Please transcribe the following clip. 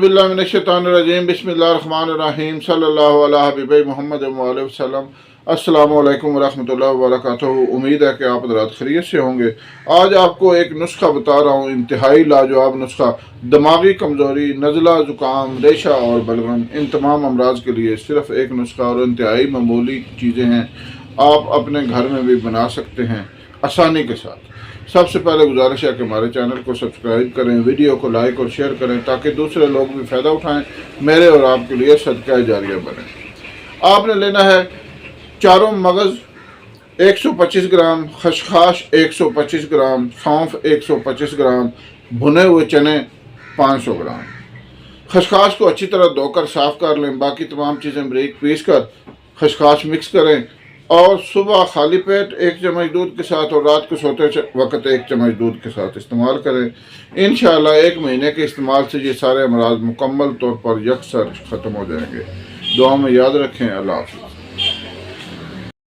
बिल्लाहि मिनश्शैतानिर्रजीम बिस्मिल्लाहिर्रहमानिर्रहीम सल्लल्लाहु अला हबीबि मोहम्मद व सल्लम। अस्सलामु अलैकुम वरहमतुल्लाहि वबरकातुहू। उम्मीद है कि आप हज़रात खैरियत से होंगे। आज आपको एक नुस्खा बता रहा हूँ, इंतहाई लाजवाब नुस्खा। दिमागी कमज़ोरी, नज़ला, ज़ुकाम, रेशा और बलगम, इन तमाम अमराज के लिए सिर्फ़ एक नुस्खा और इंतहाई मामूली चीज़ें हैं। आप अपने घर में भी बना सकते हैं आसानी के साथ। सबसे पहले गुजारिश है कि हमारे चैनल को सब्सक्राइब करें, वीडियो को लाइक और शेयर करें ताकि दूसरे लोग भी फ़ायदा उठाएं, मेरे और आपके लिए सदका जारिया बने। आपने लेना है चारों मगज़ 125 ग्राम, खसखस 125 ग्राम, सौंफ 125 ग्राम, भुने हुए चने 500 ग्राम। खसखस को अच्छी तरह धोकर साफ़ कर लें। बाकी तमाम चीज़ें बारीक पीस कर खसखस मिक्स करें और सुबह खाली पेट 1 चम्मच दूध के साथ और रात को सोते वक्त 1 चम्मच दूध के साथ इस्तेमाल करें। इंशाअल्लाह 1 महीने के इस्तेमाल से ये सारे अमराज मुकम्मल तौर पर यकसर ख़त्म हो जाएंगे। दुआ में याद रखें। अल्लाह हाफ़िज़।